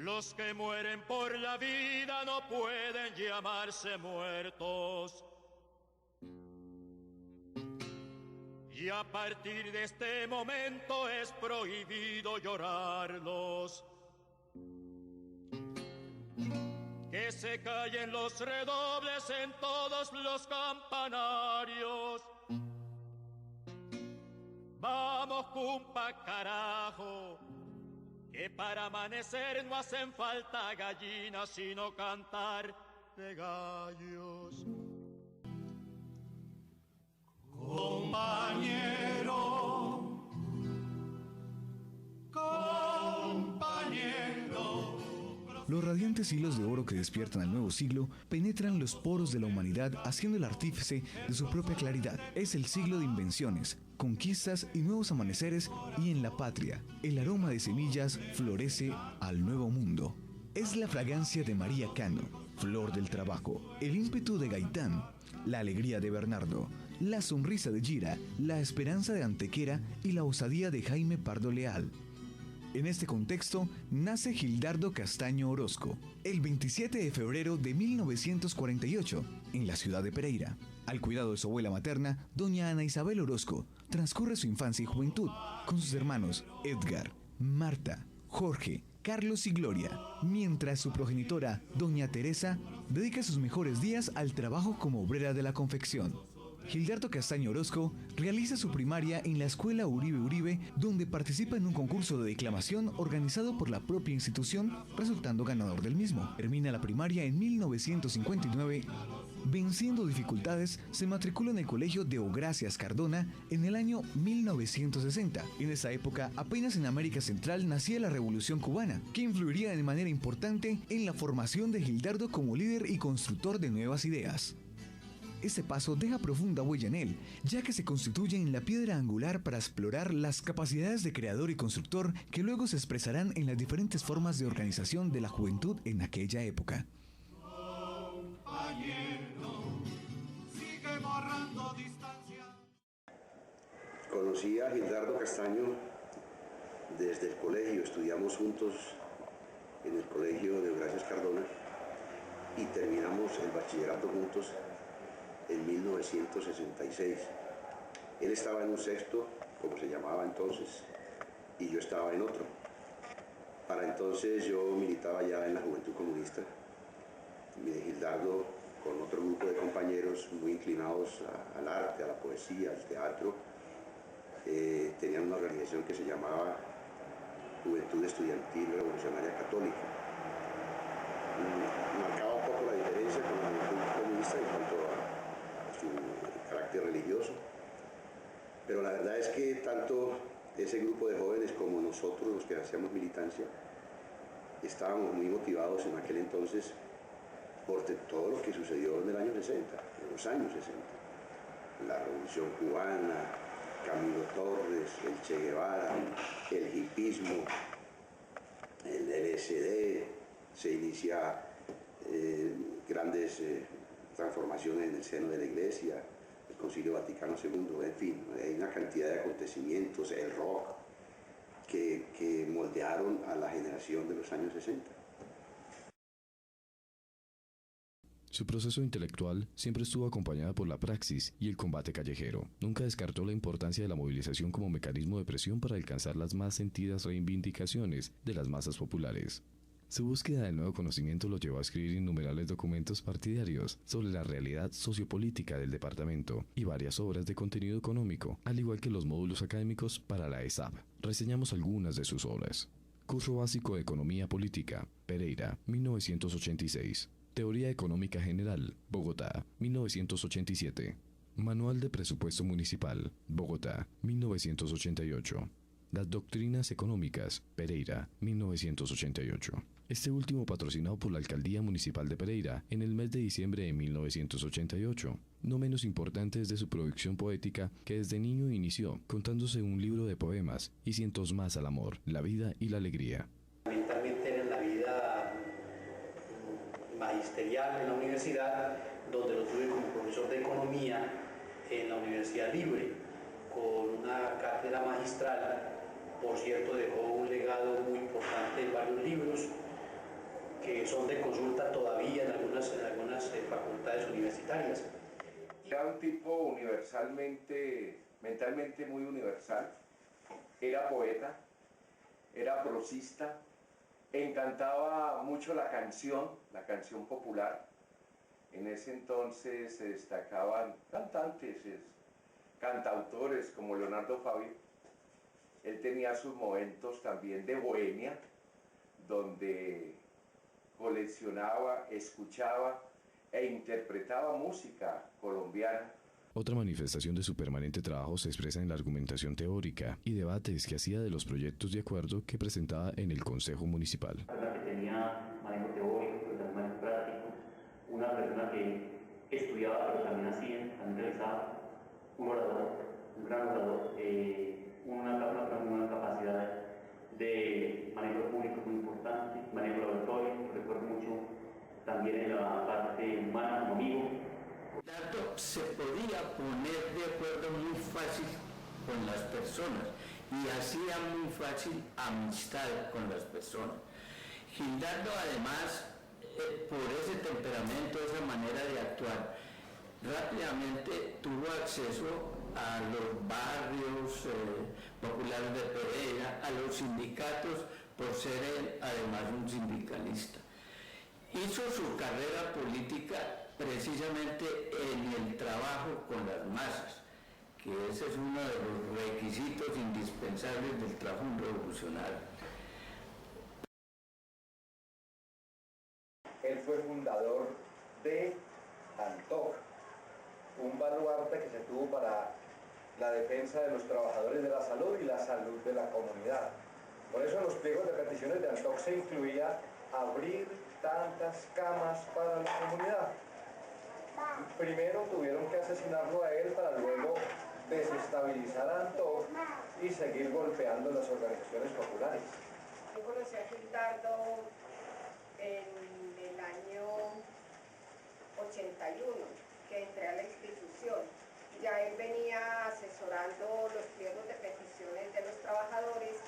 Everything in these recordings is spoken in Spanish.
Los que mueren por la vida no pueden llamarse muertos. Y a partir de este momento es prohibido llorarlos. Que se callen los redobles en todos los campanarios. Vamos, cumpa, carajo, que para amanecer no hacen falta gallinas, sino cantar de gallos. Compañero, compañero. Los radiantes hilos de oro que despiertan al nuevo siglo penetran los poros de la humanidad, haciendo el artífice de su propia claridad. Es el siglo de invenciones, conquistas y nuevos amaneceres, y en la patria, el aroma de semillas florece al nuevo mundo. Es la fragancia de María Cano, flor del trabajo, el ímpetu de Gaitán, la alegría de Bernardo, la sonrisa de Gira, la esperanza de Antequera y la osadía de Jaime Pardo Leal. En este contexto, nace Gildardo Castaño Orozco, el 27 de febrero de 1948, en la ciudad de Pereira. Al cuidado de su abuela materna, doña Ana Isabel Orozco, transcurre su infancia y juventud, con sus hermanos Edgar, Marta, Jorge, Carlos y Gloria, mientras su progenitora, doña Teresa, dedica sus mejores días al trabajo como obrera de la confección. Gildardo Castaño Orozco realiza su primaria en la Escuela Uribe Uribe, donde participa en un concurso de declamación organizado por la propia institución, resultando ganador del mismo. Termina la primaria en 1959. Venciendo dificultades, se matricula en el Colegio Deogracias Cardona en el año 1960. En esa época, apenas en América Central nacía la Revolución Cubana, que influiría de manera importante en la formación de Gildardo como líder y constructor de nuevas ideas. Este paso deja profunda huella en él, ya que se constituye en la piedra angular para explorar las capacidades de creador y constructor que luego se expresarán en las diferentes formas de organización de la juventud en aquella época. Conocí a Gildardo Castaño desde el colegio, estudiamos juntos en el colegio de Deogracias Cardona y terminamos el bachillerato juntos en 1966. Él estaba en un sexto, como se llamaba entonces, y yo estaba en otro. Para entonces yo militaba ya en la Juventud Comunista. Gildardo, con otro grupo de compañeros muy inclinados al arte, a la poesía, al teatro, tenían una organización que se llamaba Juventud Estudiantil Revolucionaria Católica. Marcaba un poco la diferencia con la Juventud Comunista en cuanto a su carácter religioso, pero la verdad es que tanto ese grupo de jóvenes como nosotros, los que hacíamos militancia, estábamos muy motivados en aquel entonces por todo lo que sucedió en el año 60, en los años 60. La Revolución Cubana, Camilo Torres, el Che Guevara, el hipismo, el LSD, se inicia grandes transformaciones en el seno de la Iglesia, el Concilio Vaticano II, en fin, hay una cantidad de acontecimientos, el rock, que moldearon a la generación de los años 60. Su proceso intelectual siempre estuvo acompañado por la praxis y el combate callejero. Nunca descartó la importancia de la movilización como mecanismo de presión para alcanzar las más sentidas reivindicaciones de las masas populares. Su búsqueda del nuevo conocimiento lo llevó a escribir innumerables documentos partidarios sobre la realidad sociopolítica del departamento y varias obras de contenido económico, al igual que los módulos académicos para la ESAP. Reseñamos algunas de sus obras. Curso básico de Economía Política, Pereira, 1986. Teoría Económica General, Bogotá, 1987. Manual de Presupuesto Municipal, Bogotá, 1988. Las Doctrinas Económicas, Pereira, 1988. Este último patrocinado por la Alcaldía Municipal de Pereira en el mes de diciembre de 1988. No menos importante es de su producción poética, que desde niño inició contándose un libro de poemas y cientos más al amor, la vida y la alegría. Fundamentalmente en la vida magisterial en la universidad, donde lo tuve como profesor de economía en la Universidad Libre, con una cátedra magistral. Por cierto, dejó un legado muy importante en varios libros, que son de consulta todavía en algunas facultades universitarias. Era un tipo universalmente, mentalmente muy universal, era poeta, era prosista, encantaba mucho la canción popular. En ese entonces se destacaban cantantes, cantautores como Leonardo Fabio. Él tenía sus momentos también de bohemia, donde coleccionaba, escuchaba e interpretaba música colombiana. Otra manifestación de su permanente trabajo se expresa en la argumentación teórica y debates que hacía de los proyectos de acuerdo que presentaba en el Consejo Municipal. Que tenía manejo teórico, pero también manejo práctico, una persona que estudiaba, pero también realizaba, un orador, un gran orador, una capacidad de manejo público muy importante, manejo laboratorio, recuerdo mucho también en la parte humana como amigo. Tanto se podía poner de acuerdo muy fácil con las personas y hacía muy fácil amistad con las personas. Gildardo además, por ese temperamento, esa manera de actuar, rápidamente tuvo acceso a los barrios populares de Pereira, a los sindicatos, por ser él además un sindicalista. Hizo su carrera política precisamente en el trabajo con las masas, que ese es uno de los requisitos indispensables del trabajo revolucionario. Él fue fundador de ANTOC, un baluarte que se tuvo para la defensa de los trabajadores de la salud y la salud de la comunidad. Por eso en los pliegos de peticiones de ANTOC se incluía abrir tantas camas para la comunidad. Primero tuvieron que asesinarlo a él para luego desestabilizar a ANTOC y seguir golpeando las organizaciones populares. Yo conocí a Gildardo en el año 81, que entré a la institución. Ya él venía asesorando los pliegos de peticiones de los trabajadores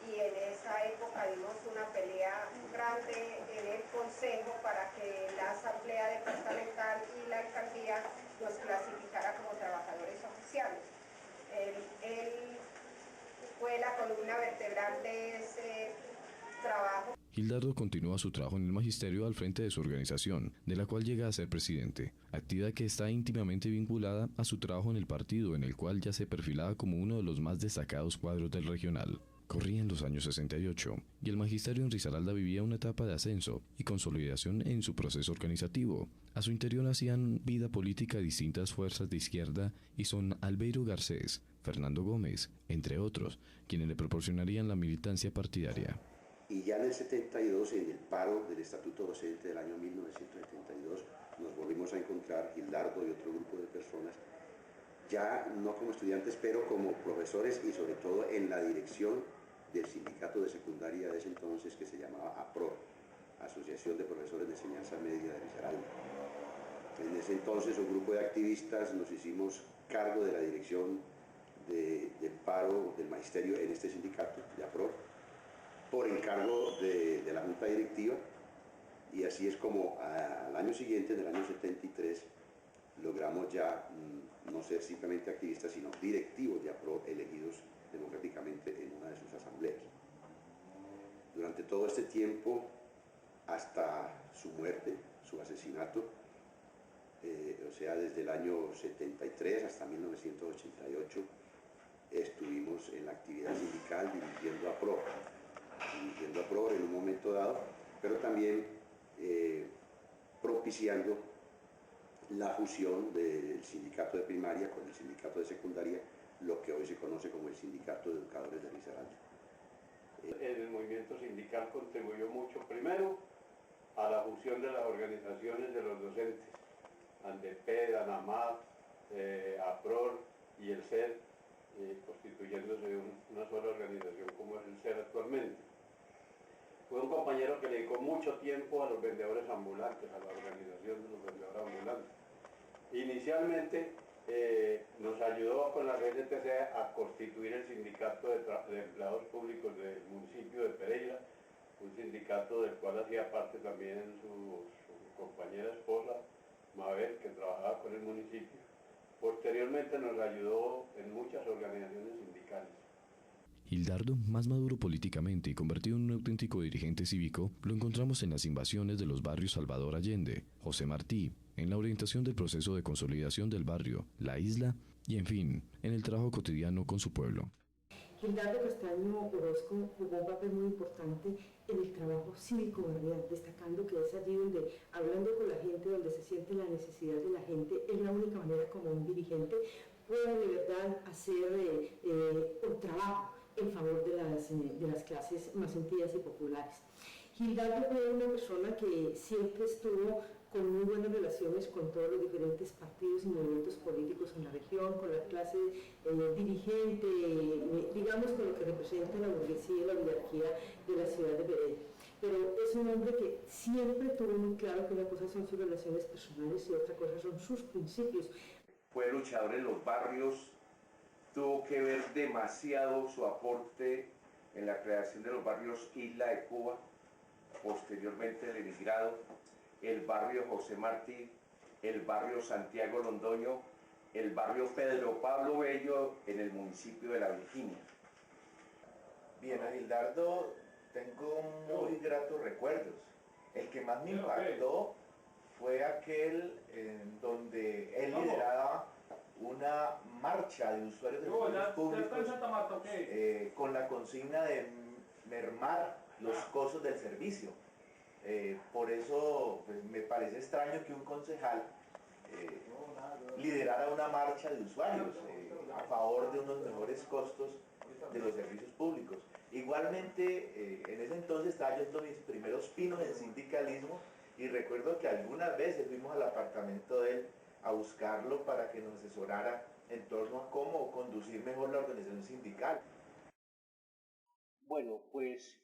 y en esa época dimos una pelea grande en el Consejo para que la Asamblea Departamental y la Alcaldía nos clasificara como trabajadores oficiales. Él fue la columna vertebral de ese trabajo. Gildardo continúa su trabajo en el magisterio al frente de su organización, de la cual llega a ser presidente, actividad que está íntimamente vinculada a su trabajo en el partido, en el cual ya se perfilaba como uno de los más destacados cuadros del regional. Corrían los años 68 y el magisterio en Risaralda vivía una etapa de ascenso y consolidación en su proceso organizativo. A su interior hacían vida política distintas fuerzas de izquierda y son Albeiro Garcés, Fernando Gómez, entre otros, quienes le proporcionarían la militancia partidaria. Y ya en el 72, en el paro del Estatuto Docente del año 1972, nos volvimos a encontrar, Gildardo y otro grupo de personas, ya no como estudiantes, pero como profesores y sobre todo en la dirección del sindicato de secundaria de ese entonces que se llamaba APRO, Asociación de Profesores de Enseñanza Media de Risaralda. En ese entonces un grupo de activistas nos hicimos cargo de la dirección del paro del magisterio en este sindicato de APRO, por encargo de la junta directiva, y así es como al año siguiente, en el año 73, logramos ya no ser simplemente activistas, sino directivos de APRO elegidos democráticamente en una de sus asambleas. Durante todo este tiempo, hasta su muerte, su asesinato, o sea, desde el año 73 hasta 1988, estuvimos en la actividad sindical dirigiendo APRO en un momento dado, pero también propiciando la fusión del sindicato de primaria con el sindicato de secundaria, lo que hoy se conoce como el Sindicato de Educadores de Risaralda. El movimiento sindical contribuyó mucho, primero, a la fusión de las organizaciones de los docentes, ANDEPED, ANAMAP, APROR y el SER, constituyéndose una sola organización como es el SER actualmente. Fue un compañero que le dedicó mucho tiempo a los vendedores ambulantes, a la organización de los vendedores ambulantes. Inicialmente nos ayudó con la CNTC a constituir el sindicato de empleados públicos del municipio de Pereira, un sindicato del cual hacía parte también su compañera esposa, Mabel, que trabajaba con el municipio. Posteriormente nos ayudó en muchas organizaciones sindicales. Gildardo, más maduro políticamente y convertido en un auténtico dirigente cívico, lo encontramos en las invasiones de los barrios Salvador Allende, José Martí, en la orientación del proceso de consolidación del barrio, la isla y, en fin, en el trabajo cotidiano con su pueblo. Gildardo Castaño Orozco jugó un papel muy importante en el trabajo cívico barrial, destacando que es allí donde, hablando con la gente, donde se siente la necesidad de la gente, es la única manera como un dirigente pueda de verdad hacer un trabajo en favor de las clases más sentidas y populares. Gildardo fue una persona que siempre estuvo con muy buenas relaciones con todos los diferentes partidos y movimientos políticos en la región, con la clase dirigente, digamos con lo que representa la burguesía y la oligarquía de la ciudad de Pereira. Pero es un hombre que siempre tuvo muy claro que una cosa son sus relaciones personales y otra cosa son sus principios. Fue luchador en los barrios, tuvo que ver demasiado su aporte en la creación de los barrios Isla de Cuba, posteriormente el emigrado, el barrio José Martí, el barrio Santiago Londoño, el barrio Pedro Pablo Bello en el municipio de La Virginia. Bien, a Gildardo tengo muy gratos recuerdos. El que más me impactó fue aquel en donde él lideraba una marcha de usuarios de servicios públicos con la consigna de mermar los costos del servicio. Por eso pues, me parece extraño que un concejal liderara una marcha de usuarios a favor de unos mejores costos de los servicios públicos. Igualmente, en ese entonces estaba yo en mis primeros pinos en sindicalismo y recuerdo que algunas veces fuimos al apartamento de él a buscarlo para que nos asesorara en torno a cómo conducir mejor la organización sindical. Bueno, pues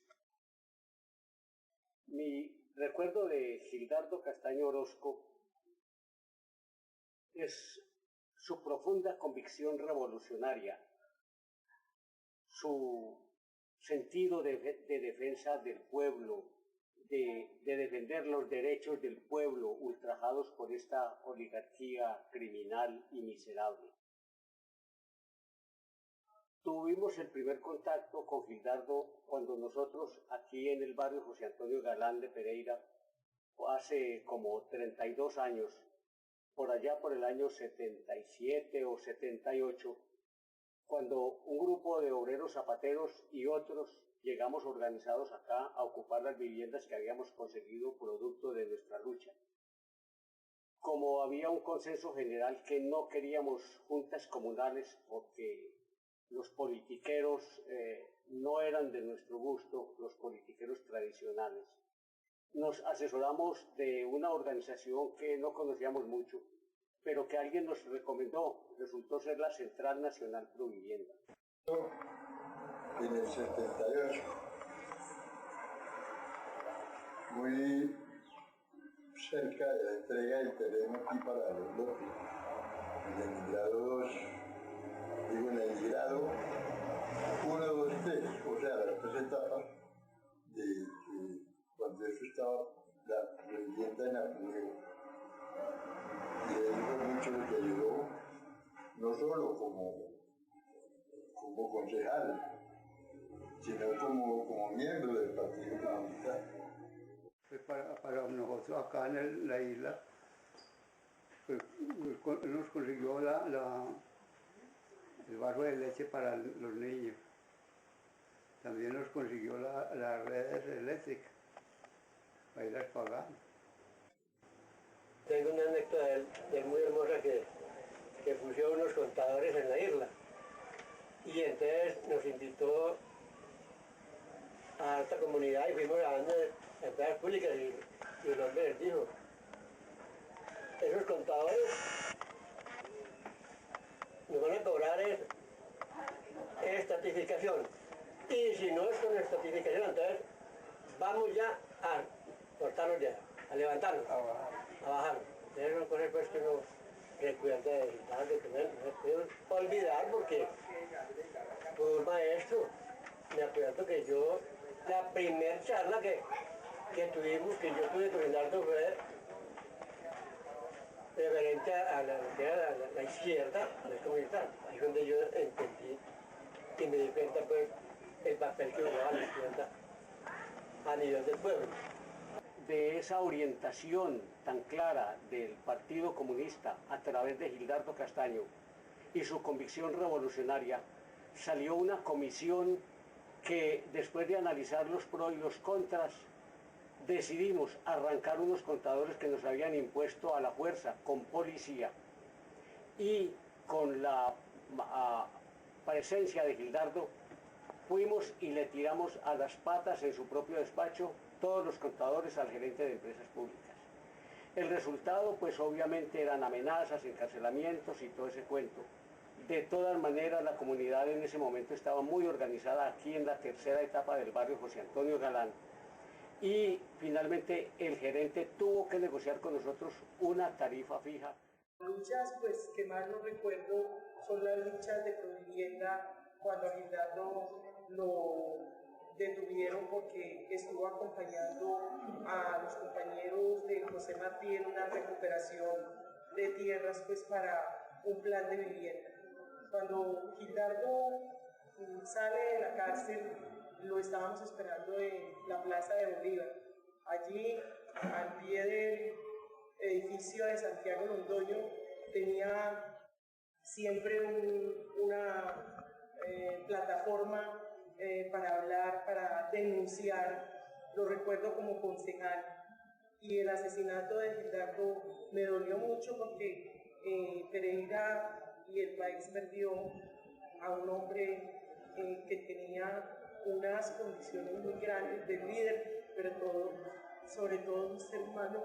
mi recuerdo de Gildardo Castaño Orozco es su profunda convicción revolucionaria, su sentido de defensa del pueblo, de defender los derechos del pueblo ultrajados por esta oligarquía criminal y miserable. Tuvimos el primer contacto con Gildardo cuando nosotros aquí en el barrio José Antonio Galán de Pereira, hace como 32 años, por allá por el año 77 o 78, cuando un grupo de obreros zapateros y otros llegamos organizados acá a ocupar las viviendas que habíamos conseguido producto de nuestra lucha. Como había un consenso general que no queríamos juntas comunales porque los politiqueros no eran de nuestro gusto, los politiqueros tradicionales, nos asesoramos de una organización que no conocíamos mucho, pero que alguien nos recomendó, resultó ser la Central Nacional Provivienda. En el 78, muy cerca de la entrega del terreno aquí para los López, en el Emigrado 2, digo en el Emigrado 1, 2, 3, o sea, las tres etapas de cuando eso estaba la vivienda en apogeo. Y él fue mucho lo que ayudó, no solo como concejal, sino como miembro del Partido Comunista. Para nosotros acá en la isla, pues, nos consiguió el vaso de leche para los niños. También nos consiguió las redes eléctricas, para irlas pagando. Tengo una anécdota de él muy hermosa que puso unos contadores en la isla. Y entonces nos invitó a esta comunidad y fuimos a las empresas públicas y el hombre les dijo, esos contadores nos van a cobrar estatificación. Y si no es con estatificación, entonces vamos ya a cortarnos ya, a levantarnos, a bajar. Es una cosa pues que uno recuerda de que no puedo olvidar porque fue un maestro. Me acuerdo que yo La primera charla que tuvimos, que yo tuve con Leonardo, fue referente a la izquierda, a la comunidad. Ahí es donde yo entendí y me di cuenta pues el papel que jugaba la izquierda a nivel del pueblo. De esa orientación tan clara del Partido Comunista a través de Gildardo Castaño y su convicción revolucionaria, salió una comisión que, después de analizar los pros y los contras, decidimos arrancar unos contadores que nos habían impuesto a la fuerza, con policía, y con la presencia de Gildardo, fuimos y le tiramos a las patas en su propio despacho todos los contadores al gerente de empresas públicas. El resultado, pues obviamente eran amenazas, encarcelamientos y todo ese cuento. De todas maneras, la comunidad en ese momento estaba muy organizada aquí en la tercera etapa del barrio José Antonio Galán, y finalmente el gerente tuvo que negociar con nosotros una tarifa fija. Luchas pues que más no recuerdo son las luchas de Provivienda, cuando a Gildardo lo detuvieron porque estuvo acompañando a los compañeros de José Martí en una recuperación de tierras pues para un plan de vivienda. Cuando Gildardo sale de la cárcel, lo estábamos esperando en la Plaza de Bolívar. Allí, al pie del edificio de Santiago Londoño, tenía siempre una plataforma para hablar, para denunciar. Lo recuerdo como concejal. Y el asesinato de Gildardo me dolió mucho porque Pereira y el país perdió a un hombre que tenía unas condiciones muy grandes de líder, pero sobre todo un ser humano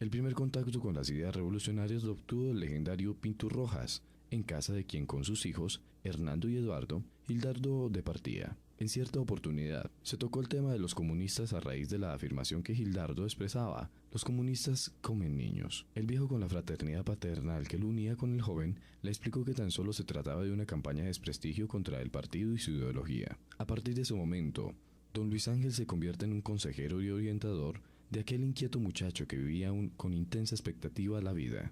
El primer contacto con las ideas revolucionarias lo obtuvo el legendario Pinto Rojas, en casa de quien con sus hijos, Hernando y Eduardo, Gildardo departía. En cierta oportunidad, se tocó el tema de los comunistas a raíz de la afirmación que Gildardo expresaba: los comunistas comen niños. El viejo, con la fraternidad paternal que lo unía con el joven, le explicó que tan solo se trataba de una campaña de desprestigio contra el partido y su ideología. A partir de ese momento, don Luis Ángel se convierte en un consejero y orientador de aquel inquieto muchacho que vivía con intensa expectativa la vida.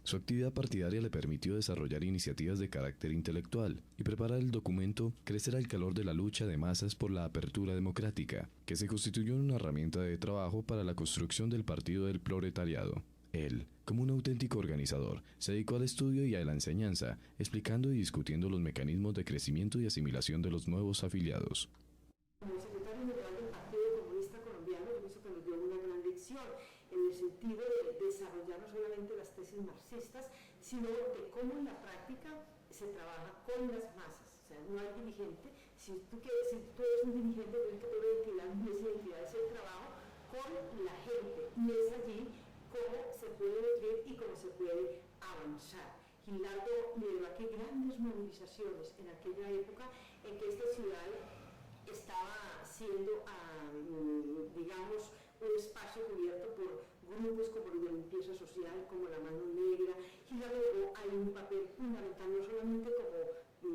Su actividad partidaria le permitió desarrollar iniciativas de carácter intelectual y preparar el documento Crecer al calor de la lucha de masas por la apertura democrática, que se constituyó en una herramienta de trabajo para la construcción del Partido del Proletariado. Él, como un auténtico organizador, se dedicó al estudio y a la enseñanza, explicando y discutiendo los mecanismos de crecimiento y asimilación de los nuevos afiliados. Como secretario general del Partido Comunista Colombiano, eso que nos dio una gran lección en el sentido de desarrollar no solamente las tesis marxistas, sino de cómo en la práctica se trabaja con las masas. O sea, no hay dirigente. Si tú eres un dirigente, tienes que tener identidad, y esa identidad es el trabajo con la gente. Y es allí cómo se puede nutrir y cómo se puede avanzar. Gildardo lideró aquí grandes movilizaciones en aquella época en que esta ciudad estaba siendo, digamos, un espacio cubierto por grupos como el de limpieza social, como la Mano Negra. Gildardo hay un papel fundamental, no solamente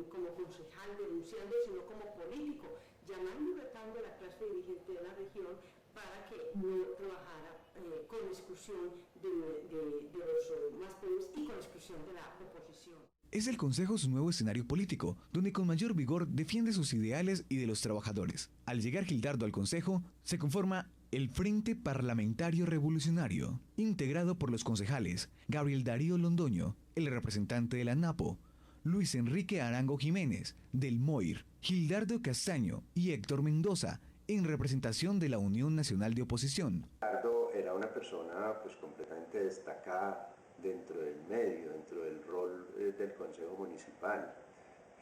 como concejal denunciando, sino como político, llamando y retando a la clase dirigente de la región para que no trabajara con exclusión de los más pobres y con exclusión de la oposición. Es el Consejo su nuevo escenario político, donde con mayor vigor defiende sus ideales y de los trabajadores. Al llegar Gildardo al Consejo, se conforma el Frente Parlamentario Revolucionario, integrado por los concejales Gabriel Darío Londoño, el representante de la ANAPO, Luis Enrique Arango Jiménez, del MOIR, Gildardo Castaño y Héctor Mendoza, en representación de la Unión Nacional de Oposición. Gildardo era una persona pues completamente destacada dentro del medio, dentro del rol del Consejo Municipal.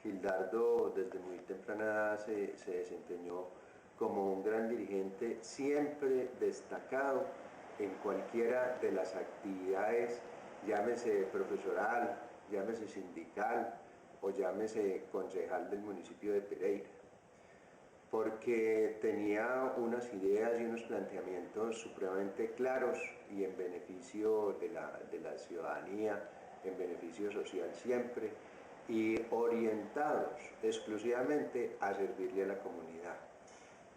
Gildardo desde muy temprana edad se desempeñó como un gran dirigente, siempre destacado en cualquiera de las actividades, llámese profesoral, llámese sindical o llámese concejal del municipio de Pereira. porque tenía unas ideas y unos planteamientos supremamente claros y en beneficio de la ciudadanía, en beneficio social siempre, y orientados exclusivamente a servirle a la comunidad.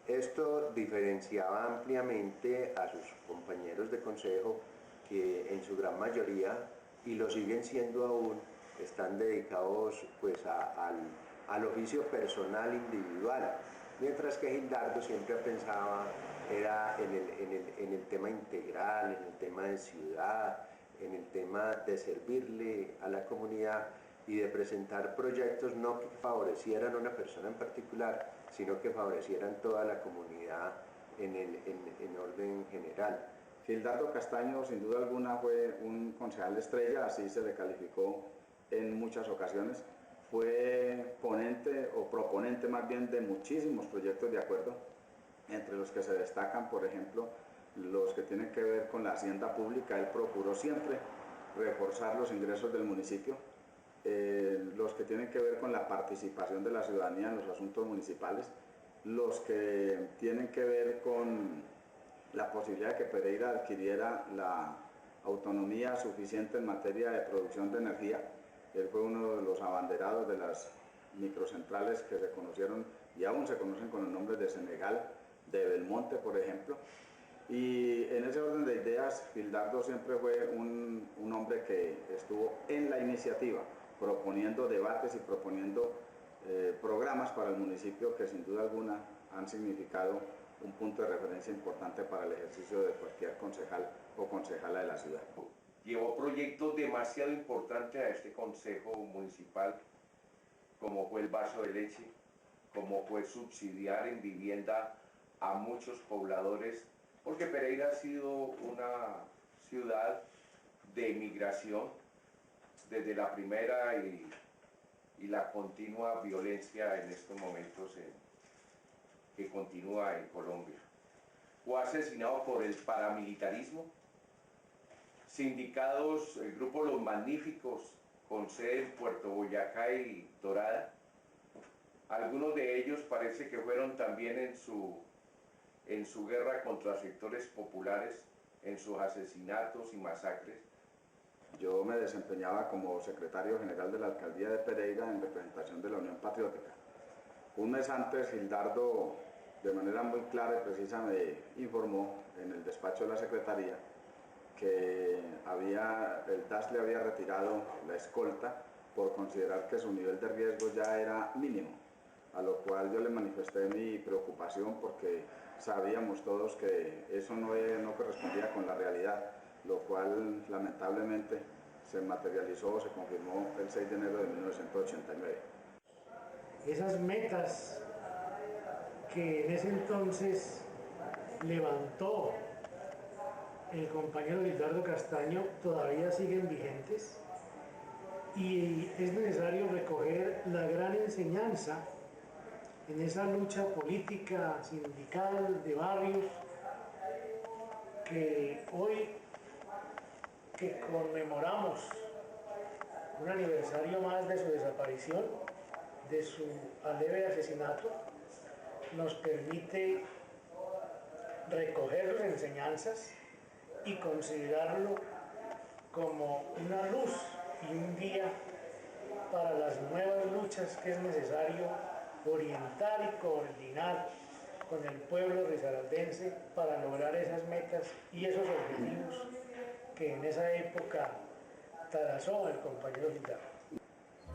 Esto diferenciaba ampliamente a sus compañeros de consejo que en su gran mayoría, y lo siguen siendo aún, están dedicados pues al oficio personal individual, mientras que Gildardo siempre pensaba era en el tema integral, en el tema de ciudad, en el tema de servirle a la comunidad y de presentar proyectos no que favorecieran a una persona en particular, sino que favorecieran toda la comunidad en orden general. Gildardo Castaño, sin duda alguna, fue un concejal estrella, así se le calificó en muchas ocasiones. Fue ponente o proponente más bien de muchísimos proyectos de acuerdo, entre los que se destacan, por ejemplo, los que tienen que ver con la hacienda pública. Él procuró siempre reforzar los ingresos del municipio, los que tienen que ver con la participación de la ciudadanía en los asuntos municipales, los que tienen que ver con la posibilidad de que Pereira adquiriera la autonomía suficiente en materia de producción de energía. Él fue uno de los abanderados de las microcentrales que se conocieron y aún se conocen con el nombre de Senegal, de Belmonte, por ejemplo. Y en ese orden de ideas, Gildardo siempre fue un hombre que estuvo en la iniciativa, proponiendo debates y proponiendo programas para el municipio que sin duda alguna han significado un punto de referencia importante para el ejercicio de cualquier concejal o concejala de la ciudad. Llevó proyectos demasiado importantes a este consejo municipal, como fue el vaso de leche, como fue subsidiar en vivienda a muchos pobladores, porque Pereira ha sido una ciudad de migración desde la primera y la continua violencia en estos momentos que continúa en Colombia. Fue asesinado por el paramilitarismo, sindicados, el grupo Los Magníficos, con sede en Puerto Boyacá y Dorada. Algunos de ellos parece que fueron también en su guerra contra sectores populares, en sus asesinatos y masacres. Yo me desempeñaba como secretario general de la alcaldía de Pereira en representación de la Unión Patriótica. Un mes antes, Gildardo, de manera muy clara y precisa, me informó en el despacho de la secretaría que el DAS le había retirado la escolta por considerar que su nivel de riesgo ya era mínimo, a lo cual yo le manifesté mi preocupación porque sabíamos todos que eso no correspondía con la realidad, lo cual lamentablemente se materializó o se confirmó el 6 de enero de 1989. Esas metas que en ese entonces levantó el compañero Gildardo Castaño todavía siguen vigentes y es necesario recoger la gran enseñanza en esa lucha política, sindical, de barrios, que hoy que conmemoramos un aniversario más de su desaparición, de su aleve asesinato, nos permite recoger sus enseñanzas y considerarlo como una luz y un guía para las nuevas luchas que es necesario orientar y coordinar con el pueblo risaraldense para lograr esas metas y esos objetivos que en esa época trazó el compañero Gildardo.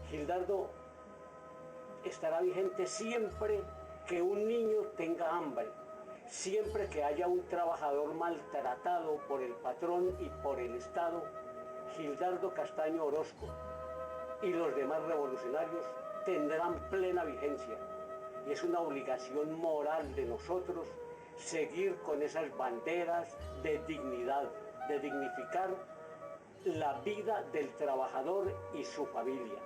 Gildardo estará vigente siempre que un niño tenga hambre, siempre que haya un trabajador maltratado por el patrón y por el Estado. Gildardo Castaño Orozco y los demás revolucionarios tendrán plena vigencia y es una obligación moral de nosotros seguir con esas banderas de dignidad, de dignificar la vida del trabajador y su familia.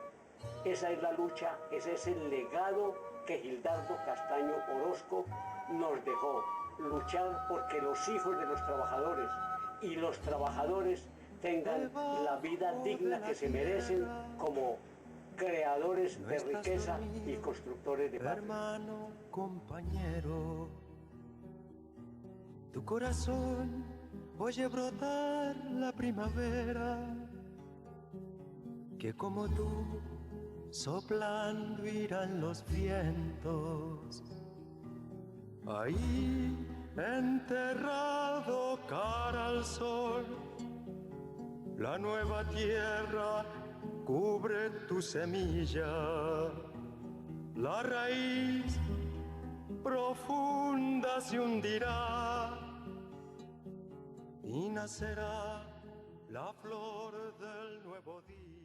Esa es la lucha, ese es el legado que Gildardo Castaño Orozco nos dejó, luchar porque los hijos de los trabajadores y los trabajadores tengan la vida digna que se merecen como creadores de riqueza y constructores de paz. Hermano, compañero, tu corazón oye brotar la primavera, que como tú soplando irán los vientos. Ahí enterrado cara al sol, la nueva tierra cubre tu semilla, la raíz profunda se hundirá y nacerá la flor del nuevo día.